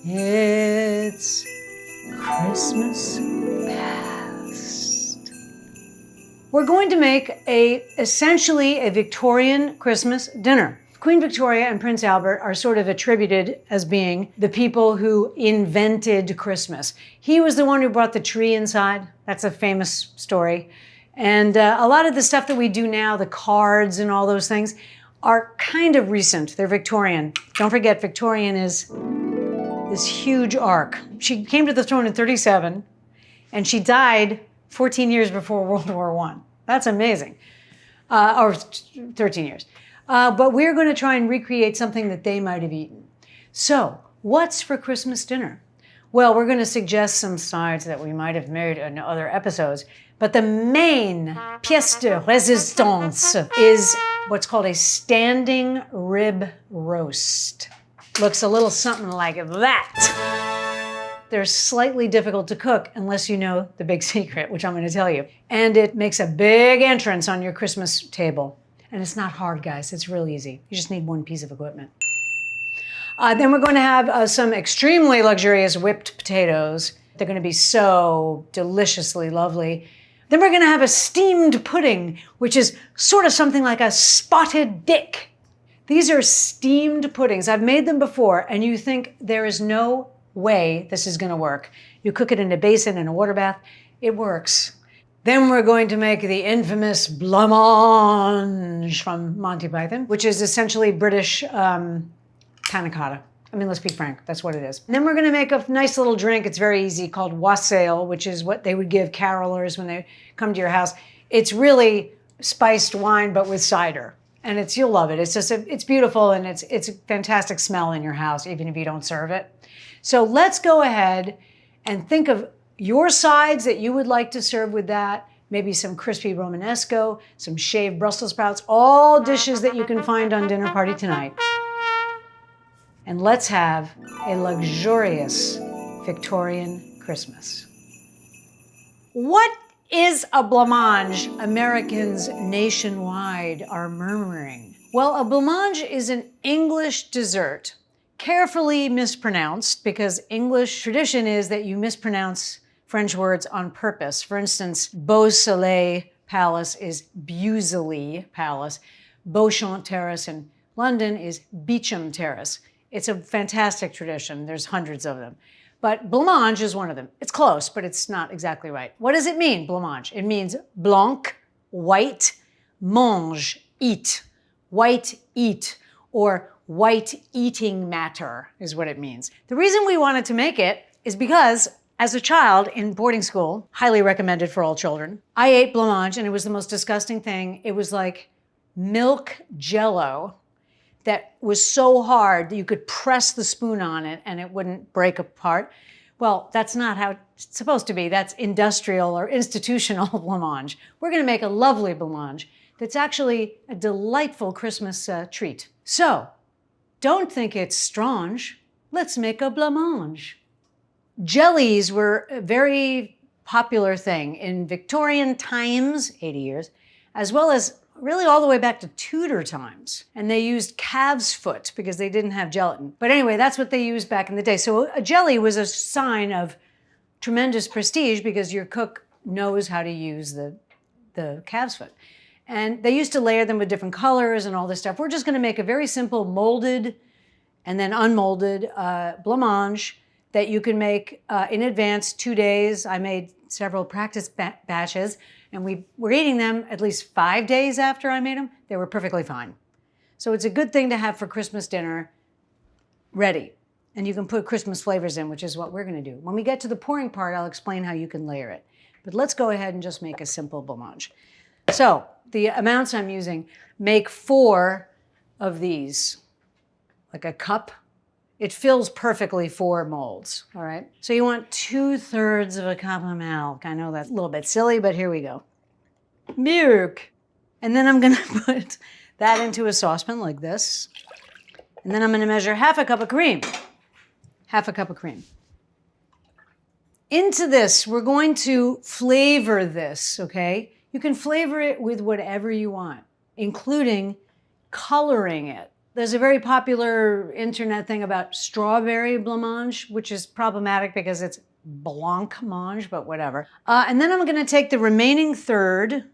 It's Christmas past. We're going to make essentially a Victorian Christmas dinner. Queen Victoria and Prince Albert are sort of attributed as being the people who invented Christmas. He was the one who brought the tree inside. That's a famous story. And a lot of the stuff that we do now, the cards and all those things, are kind of recent. They're Victorian. Don't forget, Victorian is this huge arc. She came to the throne in 37, and she died 14 years before World War I. That's amazing. Or 13 years. But we're going to try and recreate something that they might have eaten. So, what's for Christmas dinner? Well, we're going to suggest some sides that we might have made in other episodes. But the main pièce de résistance is what's called a standing rib roast. Looks a little something like that. They're slightly difficult to cook unless you know the big secret, which I'm going to tell you. And it makes a big entrance on your Christmas table. And it's not hard, guys. It's real easy. You just need one piece of equipment. Then we're going to have some extremely luxurious whipped potatoes. They're going to be so deliciously lovely. Then we're going to have a steamed pudding, which is sort of something like a spotted dick. These are steamed puddings. I've made them before, and you think there is no way this is going to work. You cook it in a basin in a water bath. It works. Then we're going to make the infamous Blancmange from Monty Python, which is essentially British panna cotta. I mean, let's be frank, that's what it is. And then we're going to make a nice little drink. It's very easy, called Wassail, which is what they would give carolers when they come to your house. It's really spiced wine, but with cider. And you'll love it. It's beautiful, and it's a fantastic smell in your house, even if you don't serve it. So let's go ahead and think of your sides that you would like to serve with that. Maybe some crispy Romanesco, some shaved Brussels sprouts, all dishes that you can find on Dinner Party Tonight. And let's have a luxurious Victorian Christmas. What is a blancmange? Americans nationwide are murmuring. Well, a blancmange is an English dessert, carefully mispronounced, because English tradition is that you mispronounce French words on purpose. For instance, Wassail Palace is Busely Palace. Beauchamp Terrace in London is Beecham Terrace. It's a fantastic tradition. There's hundreds of them. But blancmange is one of them. It's close, but it's not exactly right. What does it mean, blancmange? It means blanc, white, mange, eat. White eat, or white eating matter is what it means. The reason we wanted to make it is because as a child in boarding school, highly recommended for all children, I ate blancmange and it was the most disgusting thing. It was like milk jello that was so hard that you could press the spoon on it and it wouldn't break apart. Well, that's not how it's supposed to be. That's industrial or institutional blancmange. We're going to make a lovely blancmange that's actually a delightful Christmas treat. So, don't think it's strange. Let's make a blancmange. Jellies were a very popular thing in Victorian times, 80 years, as well as really all the way back to Tudor times. And they used calf's foot because they didn't have gelatin. But anyway, that's what they used back in the day. So a jelly was a sign of tremendous prestige because your cook knows how to use the calf's foot. And they used to layer them with different colors and all this stuff. We're just going to make a very simple molded and then unmolded blancmange that you can make in advance, 2 days. I made several practice batches, and we were eating them at least 5 days after I made them. They were perfectly fine. So it's a good thing to have for Christmas dinner ready. And you can put Christmas flavors in, which is what we're going to do. When we get to the pouring part, I'll explain how you can layer it. But let's go ahead and just make a simple blancmange. So the amounts I'm using, make 4 of these, like a cup. It fills perfectly 4 molds, all right? So you want 2/3 of a cup of milk. I know that's a little bit silly, but here we go. Milk. And then I'm gonna put that into a saucepan like this. And then I'm gonna measure 1/2 cup of cream. 1/2 cup of cream. Into this, we're going to flavor this, okay? You can flavor it with whatever you want, including coloring it. There's a very popular internet thing about strawberry blancmange, which is problematic because it's blancmange, but whatever. And then I'm gonna take the remaining third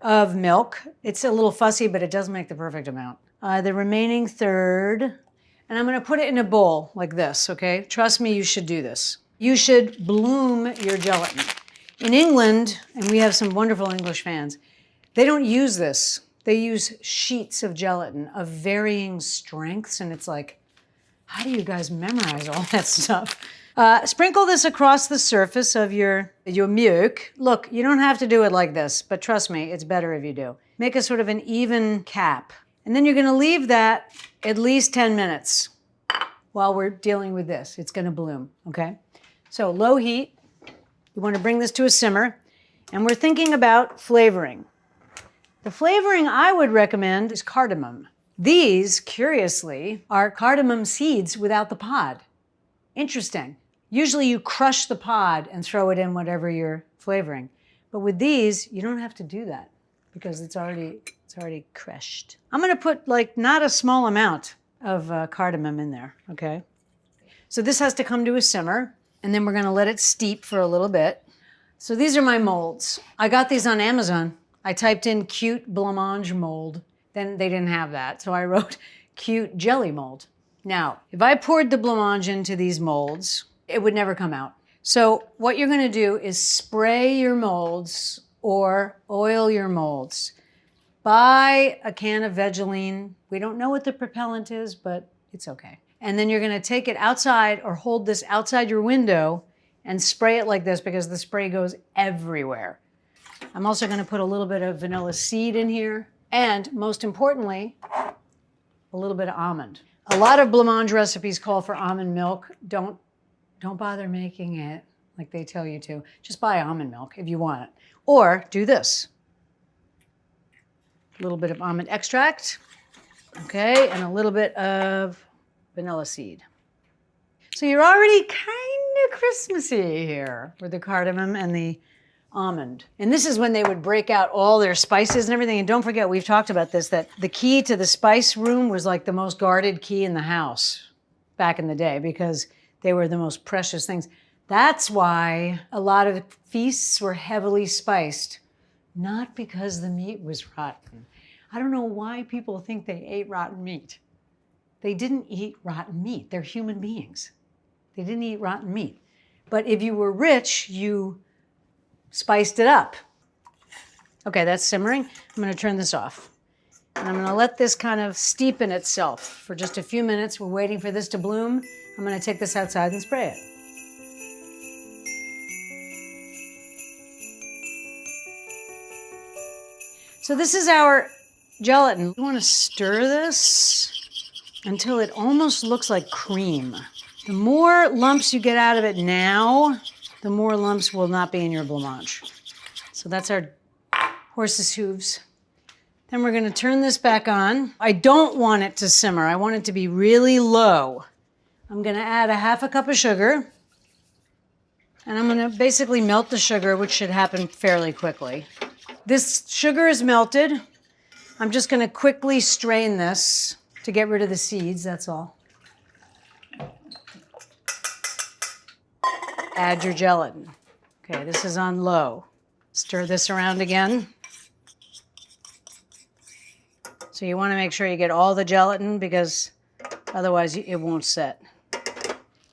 of milk. It's a little fussy, but it does make the perfect amount. The remaining third, and I'm gonna put it in a bowl like this, okay? Trust me, you should do this. You should bloom your gelatin. In England, and we have some wonderful English fans, they don't use this. They use sheets of gelatin of varying strengths, and it's like, how do you guys memorize all that stuff? Sprinkle this across the surface of your milk. Look, you don't have to do it like this, but trust me, it's better if you do. Make a sort of an even cap. And then you're gonna leave that at least 10 minutes while we're dealing with this. It's gonna bloom, okay? So low heat, you wanna bring this to a simmer, and we're thinking about flavoring. The flavoring I would recommend is cardamom. These, curiously, are cardamom seeds without the pod. Interesting. Usually you crush the pod and throw it in whatever you're flavoring. But with these, you don't have to do that because it's already crushed. I'm gonna put like not a small amount of cardamom in there, okay? So this has to come to a simmer, and then we're gonna let it steep for a little bit. So these are my molds. I got these on Amazon. I typed in cute blancmange mold. Then they didn't have that, so I wrote cute jelly mold. Now, if I poured the blancmange into these molds, it would never come out. So what you're gonna do is spray your molds or oil your molds. Buy a can of Vegeline. We don't know what the propellant is, but it's okay. And then you're gonna take it outside or hold this outside your window and spray it like this because the spray goes everywhere. I'm also gonna put a little bit of vanilla seed in here, and most importantly, a little bit of almond. A lot of blancmange recipes call for almond milk. Don't bother making it like they tell you to. Just buy almond milk if you want it. Or do this. A little bit of almond extract, okay, and a little bit of vanilla seed. So you're already kind of Christmassy here with the cardamom and the almond. And this is when they would break out all their spices and everything. And don't forget, we've talked about this, that the key to the spice room was like the most guarded key in the house back in the day because they were the most precious things. That's why a lot of feasts were heavily spiced, not because the meat was rotten. I don't know why people think they ate rotten meat. They didn't eat rotten meat. They're human beings. They didn't eat rotten meat. But if you were rich, you spiced it up. Okay, that's simmering. I'm gonna turn this off. And I'm gonna let this kind of steep in itself for just a few minutes. We're waiting for this to bloom. I'm gonna take this outside and spray it. So this is our gelatin. You wanna stir this until it almost looks like cream. The more lumps you get out of it now, the more lumps will not be in your blancmange. So that's our horse's hooves. Then we're gonna turn this back on. I don't want it to simmer. I want it to be really low. I'm gonna add a half a cup of sugar. And I'm gonna basically melt the sugar, which should happen fairly quickly. This sugar is melted. I'm just gonna quickly strain this to get rid of the seeds, that's all. Add your gelatin. Okay, this is on low. Stir this around again. So you want to make sure you get all the gelatin because otherwise it won't set.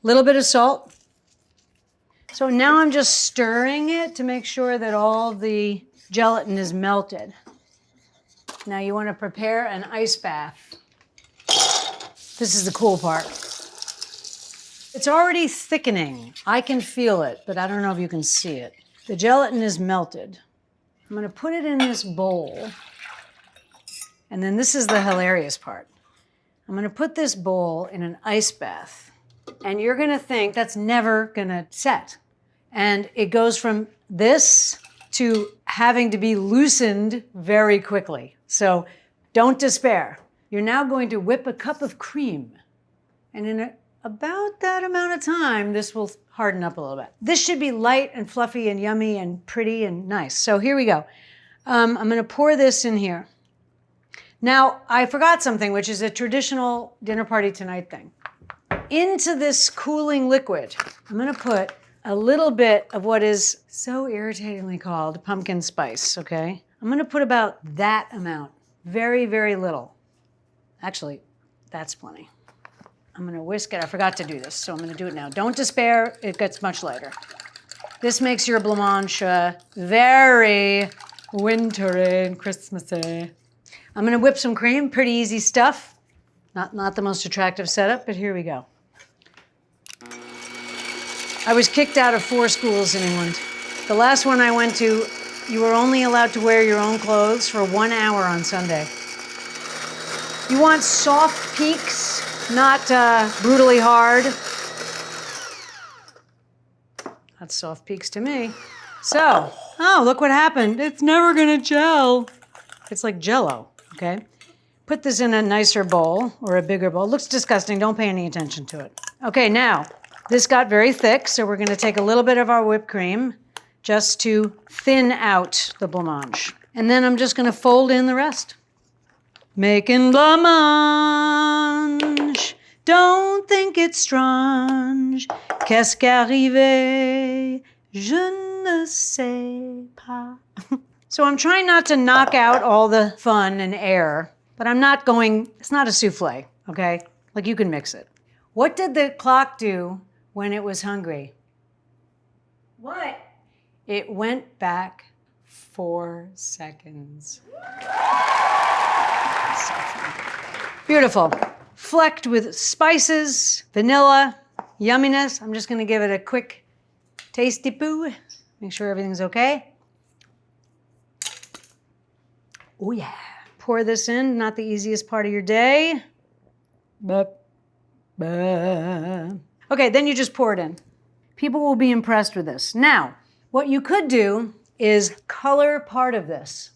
Little bit of salt. So now I'm just stirring it to make sure that all the gelatin is melted. Now you want to prepare an ice bath. This is the cool part. It's already thickening. I can feel it, but I don't know if you can see it. The gelatin is melted. I'm gonna put it in this bowl. And then this is the hilarious part. I'm gonna put this bowl in an ice bath. And you're gonna think that's never gonna set. And it goes from this to having to be loosened very quickly. So don't despair. You're now going to whip a cup of cream. And in about that amount of time, this will harden up a little bit. This should be light and fluffy and yummy and pretty and nice. So here we go. I'm gonna pour this in here. Now, I forgot something, which is a traditional dinner party tonight thing. Into this cooling liquid, I'm gonna put a little bit of what is so irritatingly called pumpkin spice, okay? I'm gonna put about that amount, very, very little. Actually, that's plenty. I'm gonna whisk it. I forgot to do this, so I'm gonna do it now. Don't despair, it gets much lighter. This makes your blancmange very wintry and Christmassy. I'm gonna whip some cream, pretty easy stuff. Not the most attractive setup, but here we go. I was kicked out of 4 schools in England. The last one I went to, you were only allowed to wear your own clothes for 1 hour on Sunday. You want soft peaks, not brutally hard. That's soft peaks to me. So, oh, look what happened. It's never gonna gel. It's like Jell-O, okay? Put this in a nicer bowl or a bigger bowl. It looks disgusting, don't pay any attention to it. Okay, now, this got very thick, so we're gonna take a little bit of our whipped cream just to thin out the blancmange. And then I'm just gonna fold in the rest. Making blancmange, don't think it's strange. Qu'est-ce qu'arrivé? Je ne sais pas. So I'm trying not to knock out all the fun and air, but I'm not going, it's not a souffle, okay? Like you can mix it. What did the clock do when it was hungry? What? It went back 4 seconds. So fun. Beautiful. Flecked with spices, vanilla, yumminess. I'm just gonna give it a quick tasty poo. Make sure everything's okay. Oh yeah. Pour this in, not the easiest part of your day. Okay, then you just pour it in. People will be impressed with this. Now, what you could do is color part of this.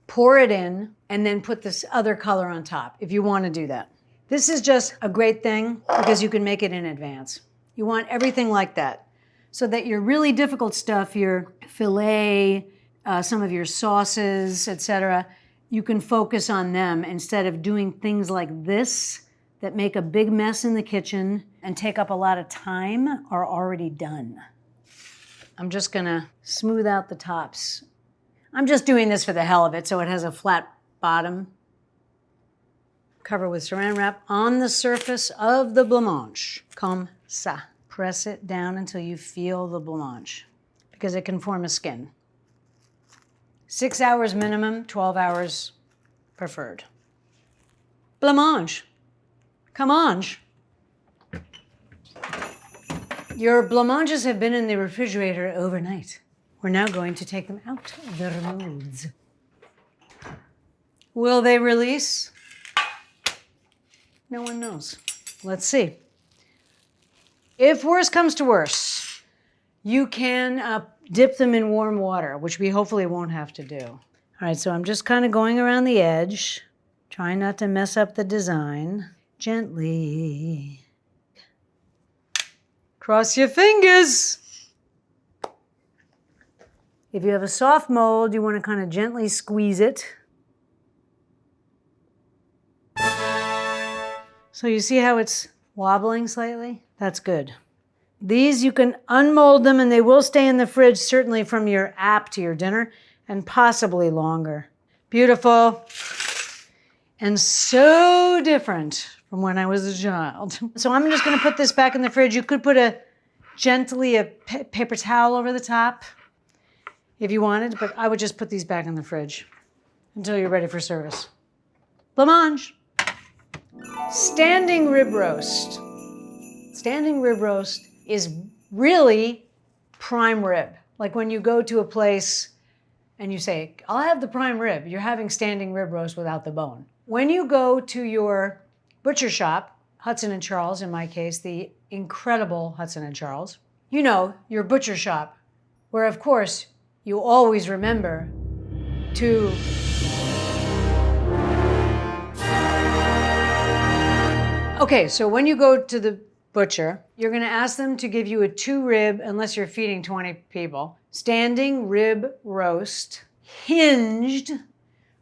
Pour it in, and then put this other color on top, if you want to do that. This is just a great thing because you can make it in advance. You want everything like that, so that your really difficult stuff, your filet, some of your sauces, etc., you can focus on them instead of doing things like this that make a big mess in the kitchen and take up a lot of time are already done. I'm just gonna smooth out the tops. I'm just doing this for the hell of it, so it has a flat bottom. Cover with saran wrap on the surface of the blancmange, comme ça. Press it down until you feel the blancmange, because it can form a skin. 6 hours minimum, 12 hours preferred. Blancmange. Come on. Your blancmanges have been in the refrigerator overnight. We're now going to take them out of their molds. Will they release? No one knows. Let's see. If worse comes to worse, you can dip them in warm water, which we hopefully won't have to do. All right, so I'm just kind of going around the edge, trying not to mess up the design. Gently. Cross your fingers. If you have a soft mold, you want to kind of gently squeeze it. So you see how it's wobbling slightly? That's good. These, you can unmold them and they will stay in the fridge, certainly from your app to your dinner, and possibly longer. Beautiful. And so different from when I was a child. So I'm just gonna put this back in the fridge. You could put gently a paper towel over the top if you wanted, but I would just put these back in the fridge until you're ready for service. Blancmange. Standing rib roast. Standing rib roast is really prime rib. Like when you go to a place and you say, I'll have the prime rib, you're having standing rib roast without the bone. When you go to your butcher shop, Hudson & Charles, in my case, the incredible Hudson & Charles, you know, your butcher shop, where of course you always remember to okay, so when you go to the butcher, you're gonna ask them to give you a 2-rib, unless you're feeding 20 people, standing rib roast, hinged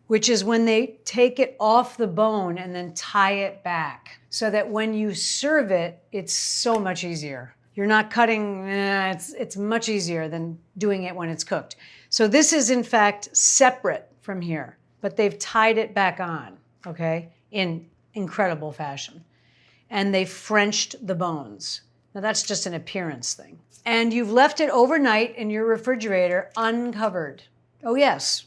which is when they take it off the bone and then tie it back so that when you serve it, it's so much easier. You're not cutting, it's much easier than doing it when it's cooked. So this is in fact separate from here, but they've tied it back on, okay, in incredible fashion. And they Frenched the bones. Now that's just an appearance thing. And you've left it overnight in your refrigerator uncovered. Oh yes,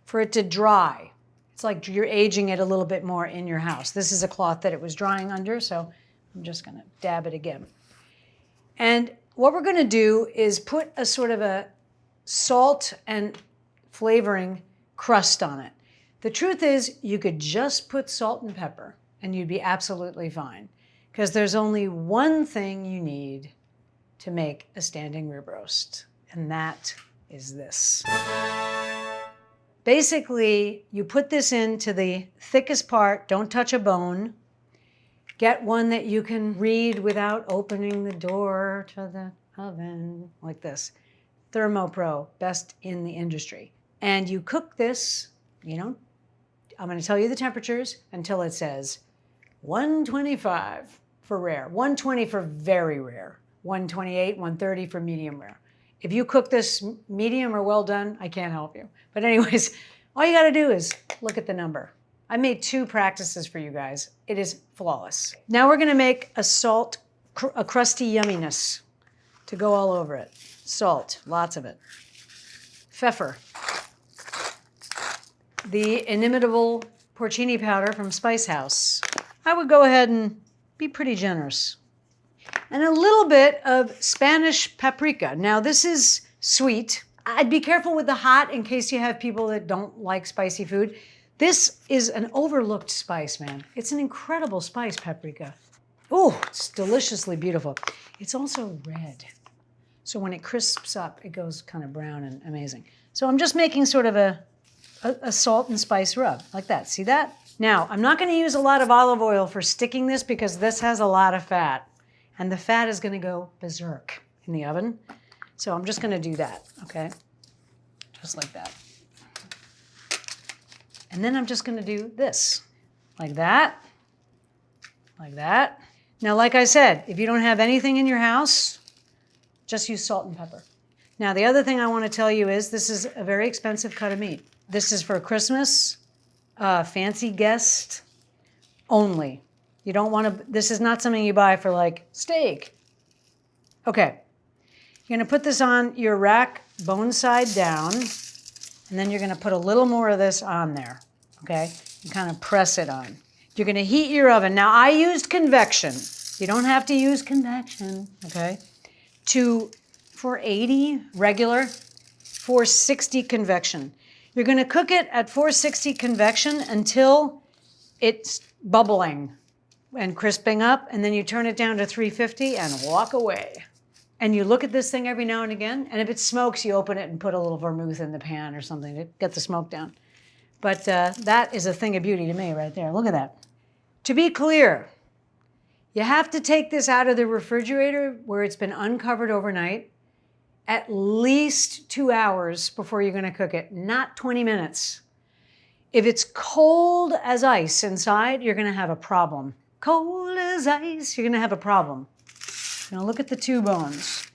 for it to dry. It's like you're aging it a little bit more in your house. This is a cloth that it was drying under, so I'm just gonna dab it again. And what we're gonna do is put a sort of a salt and flavoring crust on it. The truth is you could just put salt and pepper and you'd be absolutely fine, because there's only one thing you need to make a standing rib roast, and that is this. Basically, you put this into the thickest part, don't touch a bone. Get one that you can read without opening the door to the oven, like this. ThermoPro, best in the industry. And you cook this, I'm gonna tell you the temperatures until it says 125 for rare, 120 for very rare, 128, 130 for medium rare. If you cook this medium or well done, I can't help you. But anyways, all you gotta do is look at the number. I made 2 practices for you guys. It is flawless. Now we're gonna make a crusty yumminess to go all over it. Salt, lots of it. Pfeffer. The inimitable porcini powder from Spice House. I would go ahead and be pretty generous. And a little bit of Spanish paprika. Now this is sweet. I'd be careful with the hot in case you have people that don't like spicy food. This is an overlooked spice, man. It's an incredible spice, paprika. Oh, it's deliciously beautiful. It's also red. So when it crisps up, it goes kind of brown and amazing. So I'm just making sort of a salt and spice rub, like that. See that? Now, I'm not gonna use a lot of olive oil for sticking this because this has a lot of fat. And the fat is gonna go berserk in the oven. So I'm just gonna do that, okay? Just like that. And then I'm just gonna do this, like that, like that. Now, like I said, if you don't have anything in your house, just use salt and pepper. Now, the other thing I wanna tell you is this is a very expensive cut of meat. This is for Christmas, fancy guest only. You don't wanna, this is not something you buy for like steak. Okay, you're gonna put this on your rack, bone side down, and then you're gonna put a little more of this on there, okay? And kind of press it on. You're gonna heat your oven. Now I used convection. You don't have to use convection, okay? To 480 regular, 460 convection. You're gonna cook it at 460 convection until it's bubbling and crisping up, and then you turn it down to 350 and walk away. And you look at this thing every now and again, and if it smokes, you open it and put a little vermouth in the pan or something to get the smoke down. But that is a thing of beauty to me right there. Look at that. To be clear, you have to take this out of the refrigerator where it's been uncovered overnight at least 2 hours before you're gonna cook it, not 20 minutes. If it's cold as ice inside, you're gonna have a problem. Cold as ice, you're gonna have a problem. Now look at the 2 bones.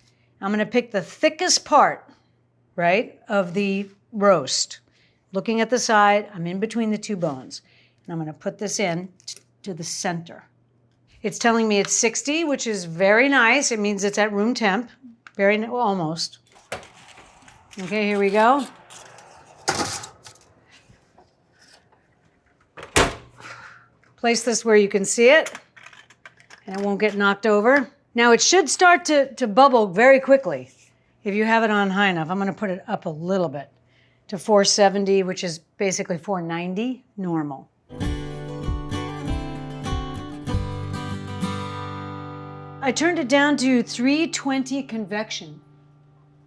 I'm gonna pick the thickest part, right, of the roast. Looking at the side, I'm in between the 2 bones. And I'm gonna put this in to the center. It's telling me it's 60, which is very nice. It means it's at room temp. Well, almost. Okay, here we go. Place this where you can see it, and it won't get knocked over. Now it should start to bubble very quickly if you have it on high enough. I'm gonna put it up a little bit to 470, which is basically 490 normal. I turned it down to 320 convection,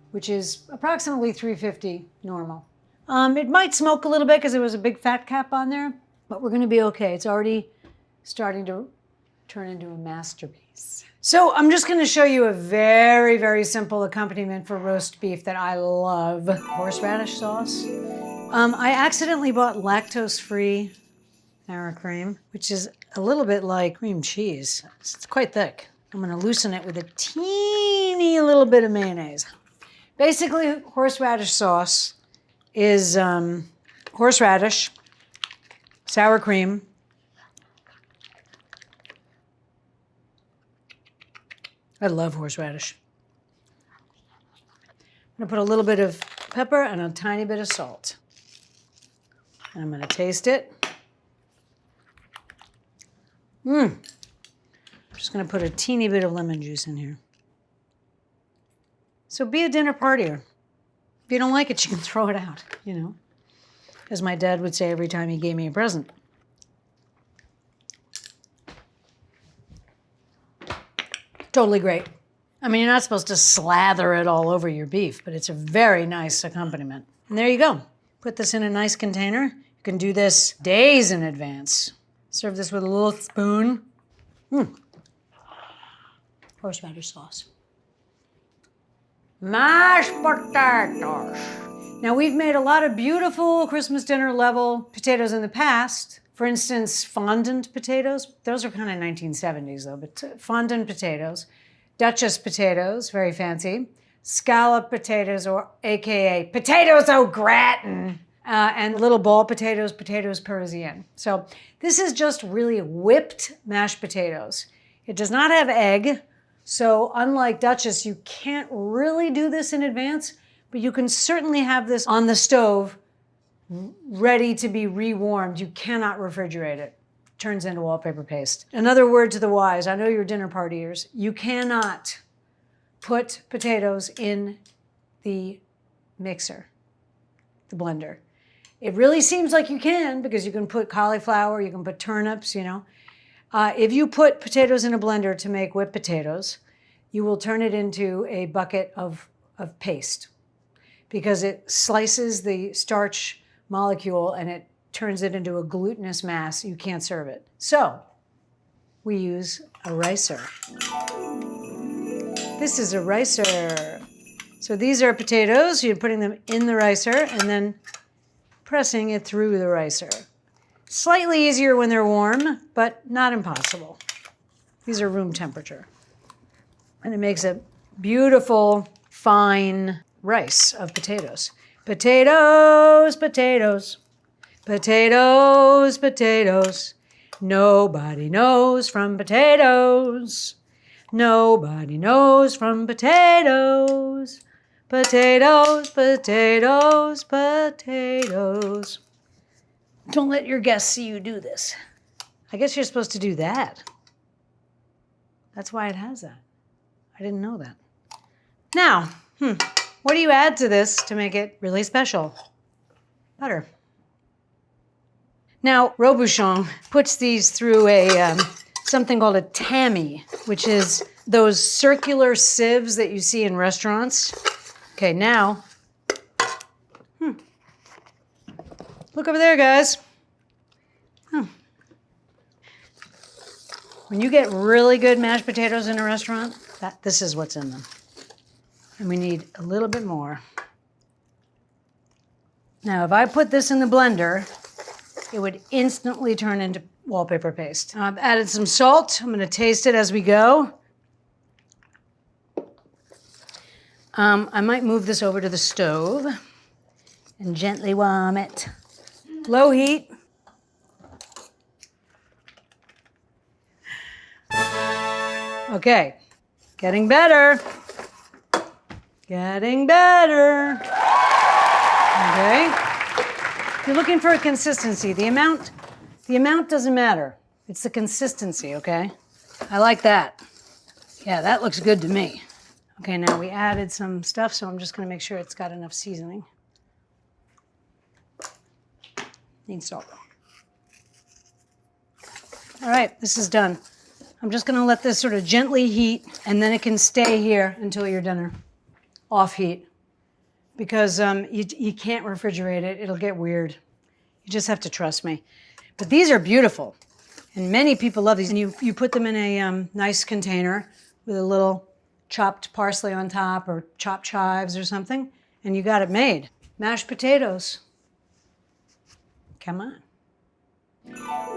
which is approximately 350 normal. It might smoke a little bit because there was a big fat cap on there, but we're gonna be okay. It's already starting to turn into a masterpiece. So I'm just gonna show you a very, very simple accompaniment for roast beef that I love. Horseradish sauce, I accidentally bought lactose-free sour cream, which is a little bit like cream cheese. It's quite thick. I'm gonna loosen it with a teeny little bit of mayonnaise. Basically, horseradish sauce is horseradish, sour cream, I love horseradish. I'm gonna put a little bit of pepper and a tiny bit of salt. And I'm gonna taste it. I'm just gonna put a teeny bit of lemon juice in here. So be a dinner partier. If you don't like it, you can throw it out, you know, as my dad would say every time he gave me a present. Totally great. I mean, you're not supposed to slather it all over your beef, but it's a very nice accompaniment. And there you go. Put this in a nice container. You can do this days in advance. Serve this with a little spoon. Horseradish sauce. Mashed potatoes. Now, we've made a lot of beautiful Christmas dinner level potatoes in the past. For instance, fondant potatoes. Those are kind of 1970s though, but fondant potatoes. Duchess potatoes, very fancy. Scallop potatoes, or AKA potatoes au gratin. And little ball potatoes, potatoes Parisienne. So this is just really whipped mashed potatoes. It does not have egg. So unlike Duchess, you can't really do this in advance, but you can certainly have this on the stove ready to be rewarmed. You cannot refrigerate it. Turns into wallpaper paste. Another word to the wise, I know you're dinner partiers, you cannot put potatoes in the mixer, the blender. It really seems like you can because you can put cauliflower, you can put turnips, you know. If you put potatoes in a blender to make whipped potatoes, you will turn it into a bucket of paste because it slices the starch molecule and it turns it into a glutinous mass. You can't serve it. So we use a ricer. This is a ricer. So these are potatoes. You're putting them in the ricer and then pressing it through the ricer. Slightly easier when they're warm, but not impossible. These are room temperature. And it makes a beautiful, fine rice of potatoes. Potatoes, potatoes, potatoes, potatoes. Nobody knows from potatoes. Nobody knows from potatoes. Potatoes, potatoes, potatoes. Don't let your guests see you do this. I guess you're supposed to do that. That's why it has that. I didn't know that. Now, what do you add to this to make it really special? Butter. Now, Robuchon puts these through a something called a tammy, which is those circular sieves that you see in restaurants. Okay, now, look over there, guys. When you get really good mashed potatoes in a restaurant, this is what's in them. And we need a little bit more. Now, if I put this in the blender, it would instantly turn into wallpaper paste. I've added some salt. I'm going to taste it as we go. I might move this over to the stove and gently warm it. Low heat. Okay, getting better. Getting better. Okay. You're looking for a consistency. The amount doesn't matter. It's the consistency, okay? I like that. Yeah, that looks good to me. Okay, now we added some stuff, so I'm just gonna make sure it's got enough seasoning. Need salt. All right, this is done. I'm just gonna let this sort of gently heat, and then it can stay here until your dinner. Off heat. Because you can't refrigerate it. It'll get weird. You just have to trust me. But these are beautiful. And many people love these. And you put them in a nice container with a little chopped parsley on top or chopped chives or something, and you got it made. Mashed potatoes. Come on.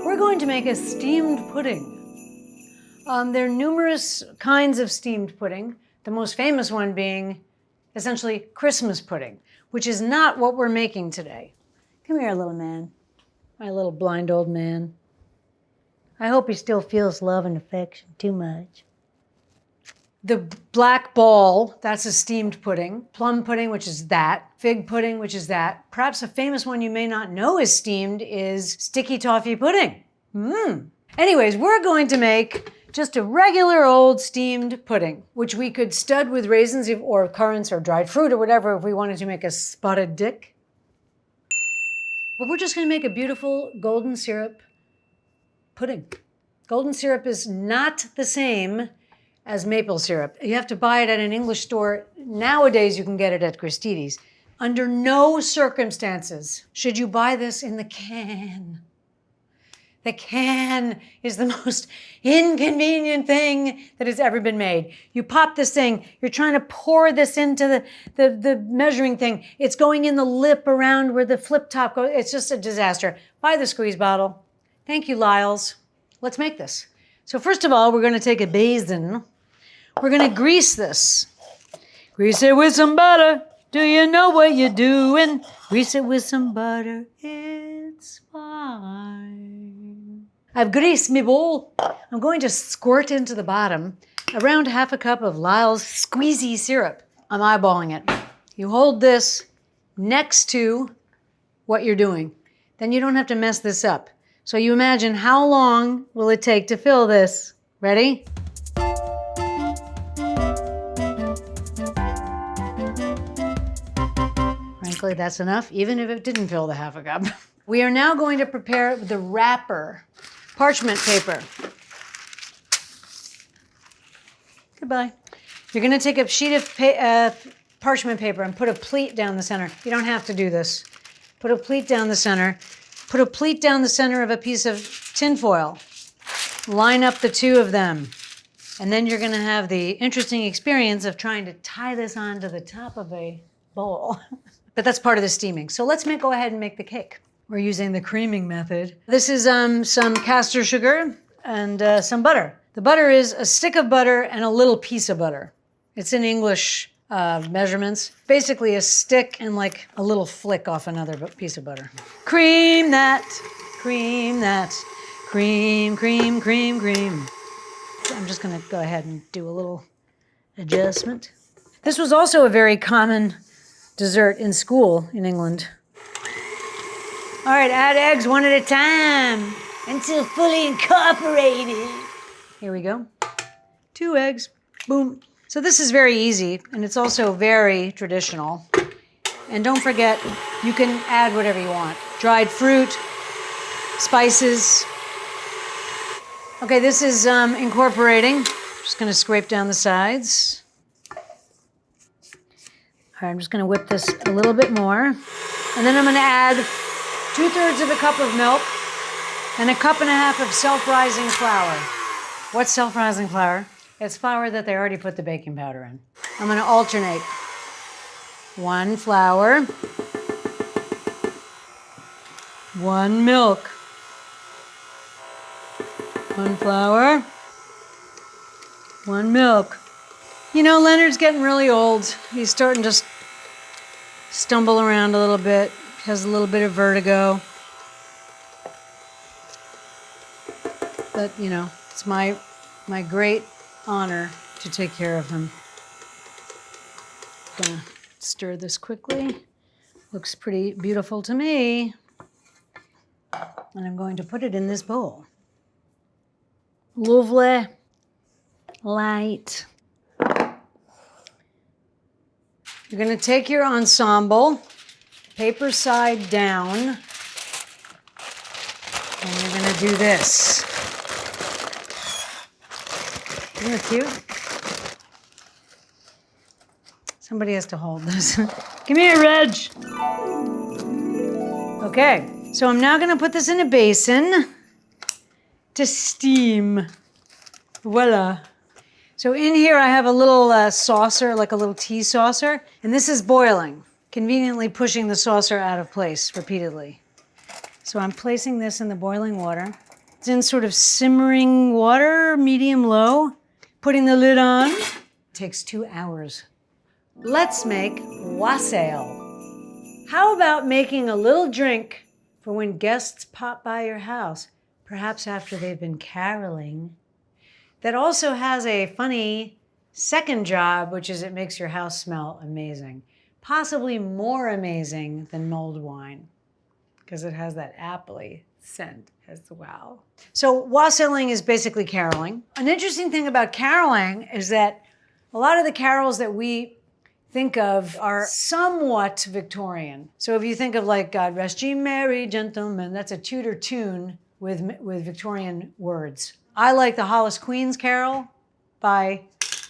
We're going to make a steamed pudding. There are numerous kinds of steamed pudding, the most famous one being essentially Christmas pudding, which is not what we're making today. Come here, little man. My little blind old man. I hope he still feels love and affection too much. The black ball, that's a steamed pudding. Plum pudding, which is that. Fig pudding, which is that. Perhaps a famous one you may not know is steamed is sticky toffee pudding. Anyways, we're going to make just a regular old steamed pudding, which we could stud with raisins or currants or dried fruit or whatever if we wanted to make a spotted dick. But we're just going to make a beautiful golden syrup pudding. Golden syrup is not the same as maple syrup. You have to buy it at an English store. Nowadays, you can get it at Christie's. Under no circumstances should you buy this in the can. The can is the most inconvenient thing that has ever been made. You pop this thing, you're trying to pour this into the measuring thing. It's going in the lip around where the flip top goes. It's just a disaster. Buy the squeeze bottle. Thank you, Lyles. Let's make this. So first of all, we're going to take a basin. We're going to grease this. Grease it with some butter. Do you know what you're doing? Grease it with some butter. It's fine. I've greased my bowl. I'm going to squirt into the bottom around half a cup of Lyle's squeezy syrup. I'm eyeballing it. You hold this next to what you're doing. Then you don't have to mess this up. So you imagine how long will it take to fill this? Ready? Frankly, that's enough, even if it didn't fill the half a cup. We are now going to prepare the wrapper, parchment paper. Goodbye. You're going to take a sheet of parchment paper and put a pleat down the center. You don't have to do this. Put a pleat down the center. Put a pleat down the center of a piece of tin foil. Line up the two of them. And then you're going to have the interesting experience of trying to tie this onto the top of a bowl. But that's part of the steaming. So let's go ahead and make the cake. We're using the creaming method. This is some castor sugar and some butter. The butter is a stick of butter and a little piece of butter. It's in English measurements. Basically a stick and like a little flick off another piece of butter. Cream that, cream that, cream, cream, cream, cream. So I'm just gonna go ahead and do a little adjustment. This was also a very common dessert in school in England. All right, add eggs one at a time until fully incorporated. Here we go. 2 eggs, boom. So this is very easy, and it's also very traditional. And don't forget, you can add whatever you want. Dried fruit, spices. Okay, this is incorporating. Just gonna scrape down the sides. All right, I'm just gonna whip this a little bit more. And then I'm gonna add 2/3 of a cup of milk and a cup and a half of self-rising flour. What's self-rising flour? It's flour that they already put the baking powder in. I'm gonna alternate. 1 flour, 1 milk, 1 flour, 1 milk. You know, Leonard's getting really old. He's starting to stumble around a little bit, has a little bit of vertigo. But, you know, it's my great honor to take care of him. Gonna stir this quickly. Looks pretty beautiful to me. And I'm going to put it in this bowl. Lovely, light. You're gonna take your ensemble, paper side down, and you're gonna do this. Isn't it cute? Somebody has to hold this. Come here, Reg. Okay, so I'm now gonna put this in a basin to steam. Voila. So in here I have a little saucer, like a little tea saucer, and this is boiling, conveniently pushing the saucer out of place repeatedly. So I'm placing this in the boiling water. It's in sort of simmering water, medium-low. Putting the lid on. It takes 2 hours. Let's make wassail. How about making a little drink for when guests pop by your house, perhaps after they've been caroling, that also has a funny second job, which is it makes your house smell amazing. Possibly more amazing than mulled wine, because it has that appley scent as well. So wassailing is basically caroling. An interesting thing about caroling is that a lot of the carols that we think of are somewhat Victorian. So if you think of like God Rest Ye Merry Gentlemen, that's a Tudor tune with Victorian words. I like the Hollis Queen's Carol by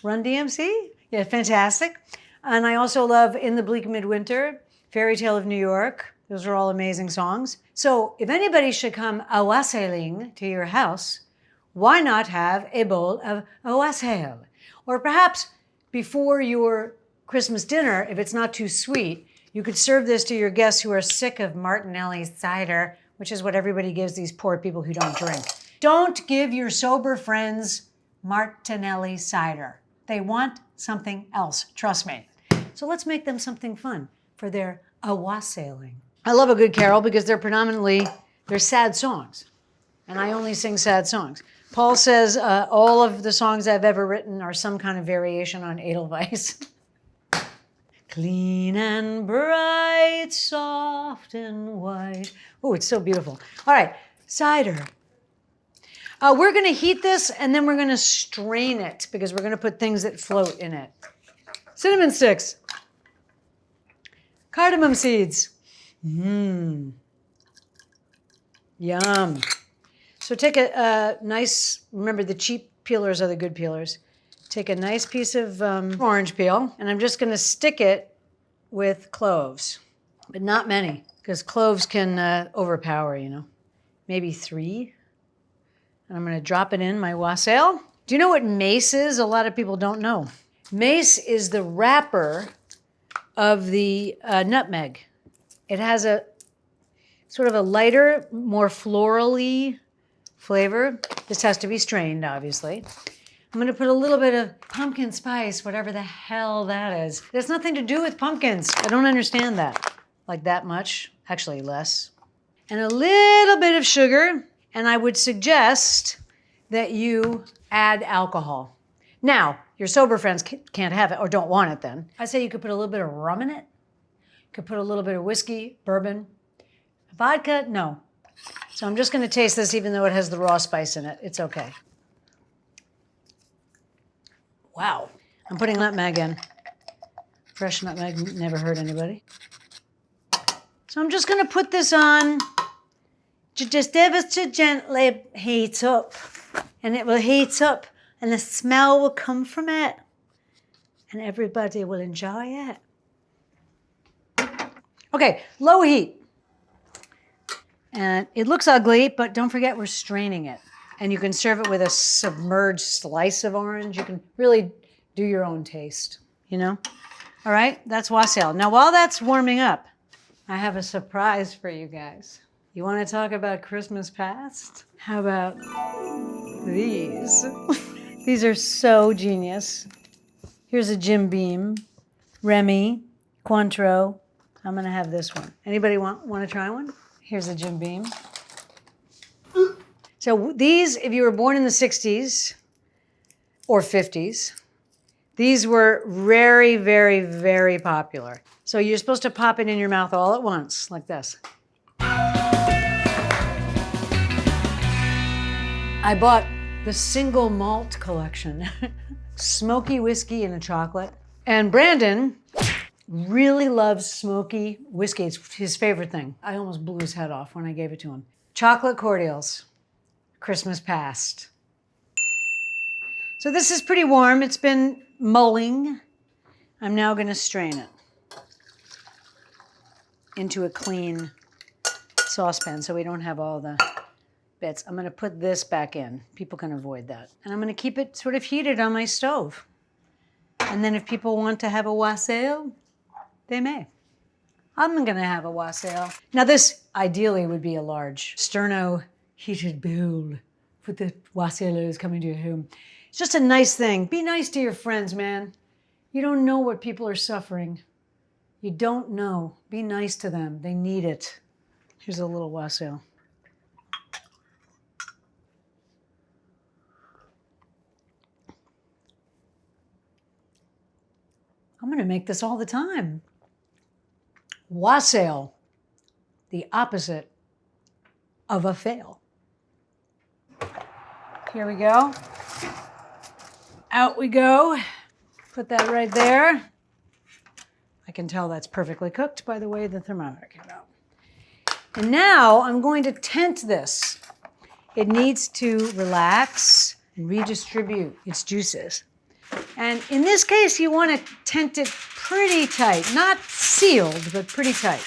Run DMC. Yeah, fantastic. And I also love In the Bleak Midwinter, Fairy Tale of New York. Those are all amazing songs. So if anybody should come wassailing to your house, why not have a bowl of wassail? Or perhaps before your Christmas dinner, if it's not too sweet, you could serve this to your guests who are sick of Martinelli cider, which is what everybody gives these poor people who don't drink. Don't give your sober friends Martinelli cider. They want something else, trust me. So let's make them something fun for their wassailing. I love a good carol because they're sad songs. And I only sing sad songs. Paul says all of the songs I've ever written are some kind of variation on Edelweiss. Clean and bright, soft and white. Oh, it's so beautiful. All right, cider. We're going to heat this and then we're going to strain it because we're going to put things that float in it. Cinnamon sticks. Cardamom seeds. Yum. So take a nice, remember the cheap peelers are the good peelers. Take a nice piece of orange peel, and I'm just gonna stick it with cloves, but not many, because cloves can overpower, you know. Maybe 3. And I'm gonna drop it in my wassail. Do you know what mace is? A lot of people don't know. Mace is the wrapper of the nutmeg. It has a sort of a lighter, more florally flavor. This has to be strained, obviously. I'm gonna put a little bit of pumpkin spice, whatever the hell that is. It has nothing to do with pumpkins. I don't understand that. Like that much, actually less. And a little bit of sugar, and I would suggest that you add alcohol. Now, your sober friends can't have it or don't want it then. I say you could put a little bit of rum in it. You could put a little bit of whiskey, bourbon. Vodka, no. So I'm just gonna taste this even though it has the raw spice in it. It's okay. Wow. I'm putting nutmeg in. Fresh nutmeg never hurt anybody. So I'm just gonna put this on. Just ever so gently heat up. And it will heat up and the smell will come from it. And everybody will enjoy it. Okay, low heat. And it looks ugly, but don't forget we're straining it. And you can serve it with a submerged slice of orange. You can really do your own taste, you know? All right, that's wassail. Now, while that's warming up, I have a surprise for you guys. You want to talk about Christmas past? How about these? These are so genius. Here's a Jim Beam, Remy, Cointreau. I'm gonna have this one. Anybody want to try one? Here's a Jim Beam. So these, if you were born in the 60s or 50s, these were very, very, very popular. So you're supposed to pop it in your mouth all at once, like this. I bought the single malt collection, smoky whiskey and a chocolate. And Brandon really loves smoky whiskey. It's his favorite thing. I almost blew his head off when I gave it to him. Chocolate cordials. Christmas past. So this is pretty warm. It's been mulling. I'm now going to strain it into a clean saucepan so we don't have all the bits. I'm going to put this back in. People can avoid that. And I'm going to keep it sort of heated on my stove. And then if people want to have a wassail, they may. I'm gonna have a wassail. Now this ideally would be a large sterno heated bowl for the wassailers coming to your home. It's just a nice thing. Be nice to your friends, man. You don't know what people are suffering. You don't know. Be nice to them. They need it. Here's a little wassail. I'm gonna make this all the time. Wassail, the opposite of a fail. Here we go. Out we go. Put that right there. I can tell that's perfectly cooked by the way the thermometer came out. And now I'm going to tent this. It needs to relax and redistribute its juices. And in this case, you want to tent it pretty tight, not sealed, but pretty tight.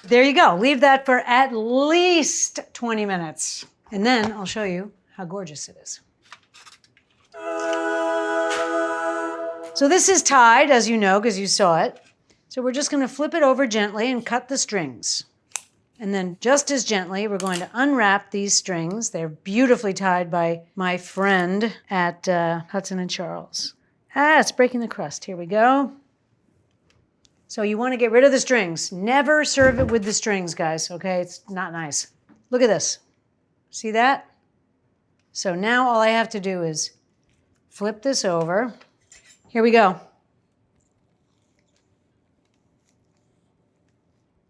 There you go. Leave that for at least 20 minutes. And then I'll show you how gorgeous it is. So this is tied, as you know, because you saw it. So we're just going to flip it over gently and cut the strings. And then just as gently, we're going to unwrap these strings. They're beautifully tied by my friend at Hudson and Charles. It's breaking the crust. Here we go. So you want to get rid of the strings. Never serve it with the strings, guys, okay? It's not nice. Look at this. See that? So now all I have to do is flip this over. Here we go.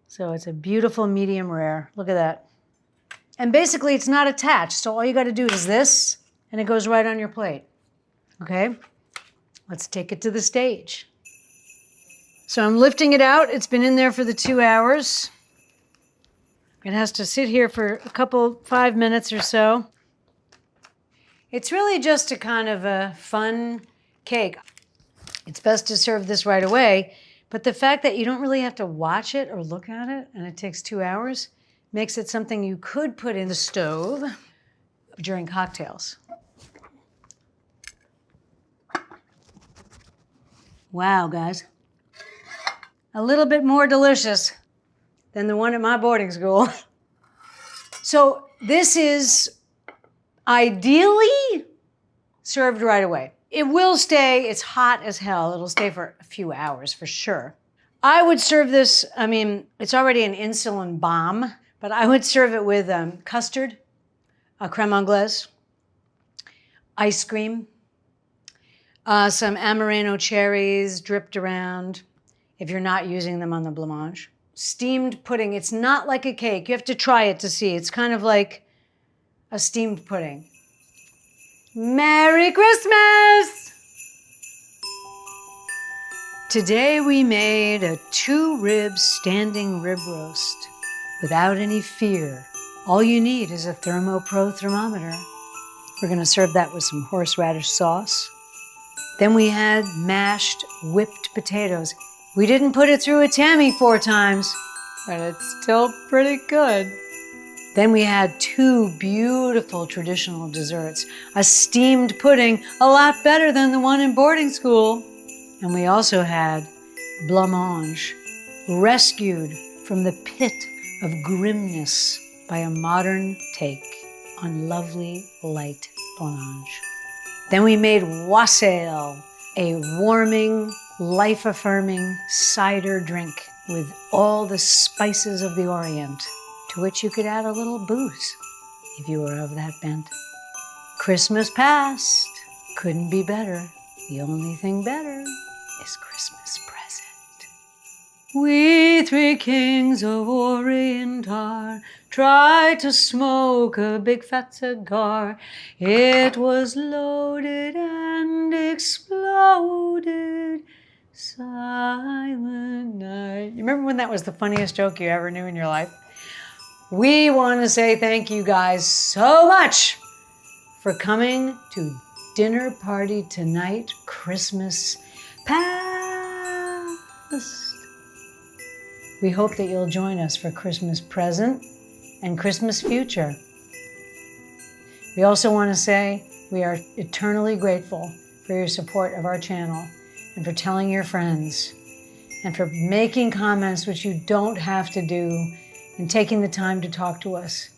So it's a beautiful medium rare. Look at that. And basically it's not attached. So all you got to do is this and it goes right on your plate. Okay? Let's take it to the stage. So I'm lifting it out. It's been in there for the 2 hours. It has to sit here for a couple, 5 minutes or so. It's really just a kind of a fun cake. It's best to serve this right away. But the fact that you don't really have to watch it or look at it, and it takes 2 hours, makes it something you could put in the stove during cocktails. Wow, guys. A little bit more delicious than the one at my boarding school. So this is ideally served right away. It will stay, it's hot as hell. It'll stay for a few hours for sure. I would serve this, I mean, it's already an insulin bomb, but I would serve it with custard, creme anglaise, ice cream, some Amareno cherries dripped around, if you're not using them on the blancmange. Steamed pudding, it's not like a cake. You have to try it to see. It's kind of like a steamed pudding. Merry Christmas! Today we made a 2-rib standing rib roast without any fear. All you need is a ThermoPro thermometer. We're going to serve that with some horseradish sauce. Then we had mashed whipped potatoes. We didn't put it through a tammy 4 times, but it's still pretty good. Then we had 2 beautiful traditional desserts. A steamed pudding, a lot better than the one in boarding school. And we also had Blancmange, rescued from the pit of grimness by a modern take on lovely light blancmange. Then we made Wassail, a warming, life-affirming cider drink with all the spices of the Orient, to which you could add a little booze if you were of that bent. Christmas past, couldn't be better. The only thing better is Christmas present. We 3 kings of Orient are tried to smoke a big fat cigar. It was loaded and exploded. Silent night. You remember when that was the funniest joke you ever knew in your life? We want to say thank you guys so much for coming to Dinner Party Tonight, Christmas Past. We hope that you'll join us for Christmas Present and Christmas Future. We also want to say we are eternally grateful for your support of our channel and for telling your friends. and for making comments which you don't have to do, and taking the time to talk to us.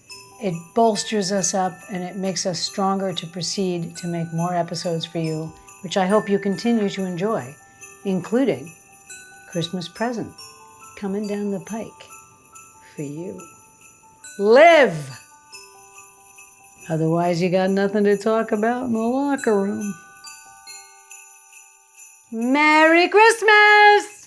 It bolsters us up and it makes us stronger to proceed to make more episodes for you, which I hope you continue to enjoy, including Christmas present coming down the pike for you. Live! Otherwise, you got nothing to talk about in the locker room. Merry Christmas!